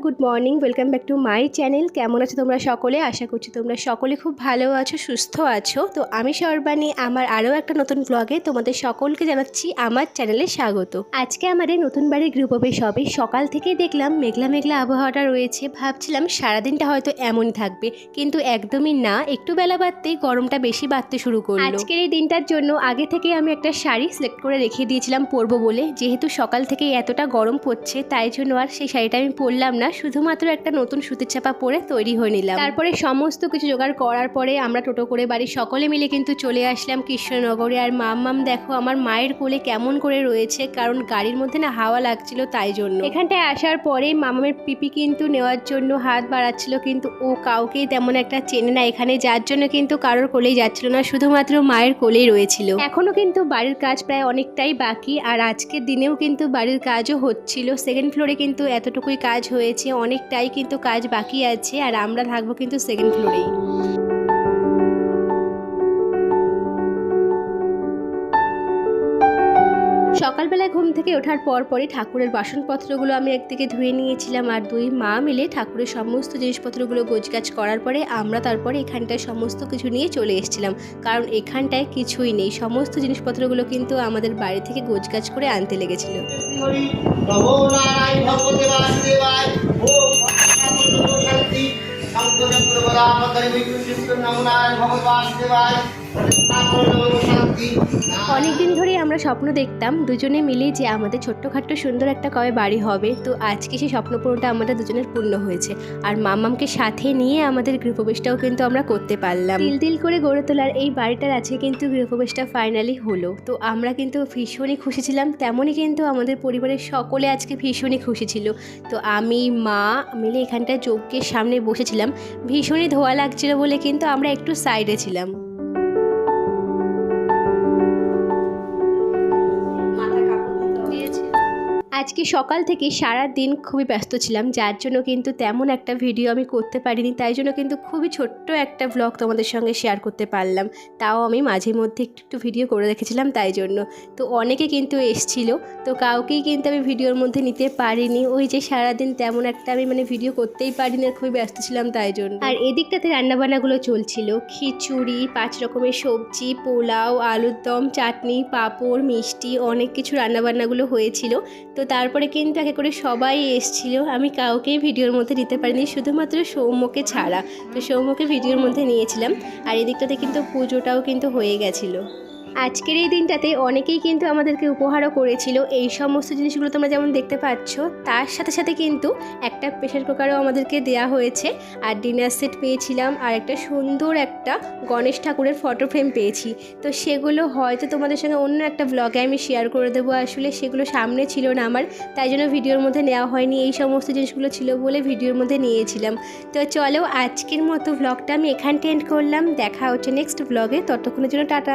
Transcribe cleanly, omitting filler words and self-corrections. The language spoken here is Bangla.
Good morning, welcome back to my channel. কেমন আছো তোমরা সকলে? আশা করছি তোমরা সকলে খুব ভালো আছো, সুস্থ আছো। তো আমি সর্বাণী, আমার আরও একটা নতুন ব্লগে তোমাদের সকলকে জানাচ্ছি আমার চ্যানেলে স্বাগত। আজকে আমাদের নতুন বাড়ির গৃহপ্রবেশ হবে। সকাল থেকেই দেখলাম মেঘলা মেঘলা আবহাওয়াটা রয়েছে, ভাবছিলাম সারাদিনটা হয়তো এমনই থাকবে, কিন্তু একদমই না। একটু বেলা বাড়তেই গরমটা বেশি বাড়তে শুরু করলো। আজকের এই দিনটার জন্য আগে থেকে আমি একটা শাড়ি সিলেক্ট করে রেখে দিয়েছিলাম পরবো বলে, যেহেতু সকাল থেকে এতটা গরম পড়ছে তাই জন্য আর সেই শাড়িটা আমি পরলাম না, শুধুমাত্র একটা নতুন সুতির চাপা পরে তৈরি হয়ে নিলাম। তারপরে সমস্ত কিছু জোগাড় করার পরে আমরা টোটো করে বাড়ির সকলে মিলে কিন্তু চলে আসলাম কৃষ্ণনগরে। আর মাম্মাম দেখো আমার মায়ের কোলে কেমন করে রয়েছে, কারণ গাড়ির মধ্যে না হাওয়া লাগছিল তাই জন্য। এখানটায় আসার পরে মামামের পিপি কিন্তু নেওয়ার জন্য হাত বাড়াচ্ছিল, কিন্তু ও কাউকেই তেমন একটা চেনে না এখানে, যার জন্য কিন্তু কারোর কোলেই যাচ্ছিল না, শুধুমাত্র মায়ের কোলেই রয়েছিল। এখনো কিন্তু বাড়ির কাজ প্রায় অনেকটাই বাকি, আর আজকের দিনেও কিন্তু বাড়ির কাজও হচ্ছিল। সেকেন্ড ফ্লোরে কিন্তু এতটুকুই কাজ হয়েছে, অনেকটাই কিন্তু কাজ বাকি আছে, আর আমরা থাকবো কিন্তু সেকেন্ড ফ্লোরেই। সকালবেলায় ঘুম থেকে ওঠার পরই ঠাকুরের বাসনপত্রগুলো আমি একদিকে ধুয়ে নিয়েছিলাম, আর দুই মা মিলে ঠাকুরের সমস্ত জিনিসপত্রগুলো গোছগাছ করার পরে আমরা তারপরে এখানটায় সমস্ত কিছু নিয়ে চলে এসেছিলাম, কারণ এখানটায় কিছুই নেই। সমস্ত জিনিসপত্রগুলো কিন্তু আমাদের বাড়ি থেকে গোছগাছ করে আনতে লেগেছিল। অনেকদিন ধরেই আমরা স্বপ্ন দেখতাম দুজনে মিলে যে আমাদের ছোট্টখাট্ট সুন্দর একটা কবে বাড়ি হবে। তো আজকে সেই স্বপ্ন পূরণটা আমাদের দুজনের পূর্ণ হয়েছে, আর মাম্মামকে সাথে নিয়ে আমাদের গৃহপ্রবেশটাও কিন্তু আমরা করতে পারলাম। দিল করে গড়ে তোলার এই বাড়িটার আছে কিন্তু গৃহপ্রবেশটা ফাইনালি হলো। তো আমরা কিন্তু ভীষণই খুশি ছিলাম, তেমনই কিন্তু আমাদের পরিবারের সকলে আজকে ভীষণই খুশি ছিল। তো আমি মা মিলে এখানটায় যজ্ঞের সামনে বসেছিলাম, ভীষণই ধোয়া লাগছিল বলে কিন্তু আমরা একটু সাইডে ছিলাম। আজকে সকাল থেকে সারা দিন খুবই ব্যস্ত ছিলাম, যার জন্য কিন্তু তেমন একটা ভিডিও আমি করতে পারিনি, তাই জন্য কিন্তু খুবই ছোট্ট একটা ব্লগ তোমাদের সঙ্গে শেয়ার করতে পারলাম। তাও আমি মাঝে মধ্যে একটু ভিডিও করে রেখেছিলাম তাই জন্য। তো অনেকে কিন্তু এসছিল, তো কাউকেই কিন্তু আমি ভিডিওর মধ্যে নিতে পারিনি। ওই যে সারাদিন তেমন একটা আমি ভিডিও করতেই পারিনি, খুবই ব্যস্ত ছিলাম তাই জন্য। আর এদিকটাতে রান্নাবান্নাগুলো চলছিল, খিচুড়ি, 5 রকমের সবজি, পোলাও, আলুর দম, চাটনি, পাঁপড়, মিষ্টি, অনেক কিছু রান্নাবান্নাগুলো হয়েছিল। তো তারপরে কিন্তু একে করে সবাই এসেছিল, আমি কাউকেই ভিডিওর মধ্যে নিতে পারিনি, শুধুমাত্র সৌম্যকে ছাড়া। তো সৌম্যকে ভিডিওর মধ্যে নিয়েছিলাম। আর এদিকটাতে কিন্তু পুজোটাও কিন্তু হয়ে গেছিলো। আজকের এই দিনটাতে অনেকেই কিন্তু আমাদেরকে উপহারও করেছিল। এই সমস্ত জিনিসগুলো তোমরা যেমন দেখতে পাচ্ছ, তার সাথে সাথে কিন্তু একটা প্রেশার কুকারও আমাদেরকে দেওয়া হয়েছে, আর ডিনার সেট পেয়েছিলাম, আর একটা সুন্দর একটা গণেশ ঠাকুরের ফটো ফ্রেম পেয়েছি। তো সেগুলো হয়তো তোমাদের সঙ্গে অন্য একটা ব্লগে আমি শেয়ার করে দেবো, আসলে সেগুলো সামনে ছিল না আমার, তাই জন্য ভিডিওর মধ্যে নেওয়া হয়নি। এই সমস্ত জিনিসগুলো ছিল বলে ভিডিওর মধ্যে নিয়েছিলাম। তো চলো আজকের মতো ব্লগটা আমি এখানটা এন্ড করলাম, দেখা হচ্ছে নেক্সট ব্লগে, ততক্ষণের জন্য টাটা।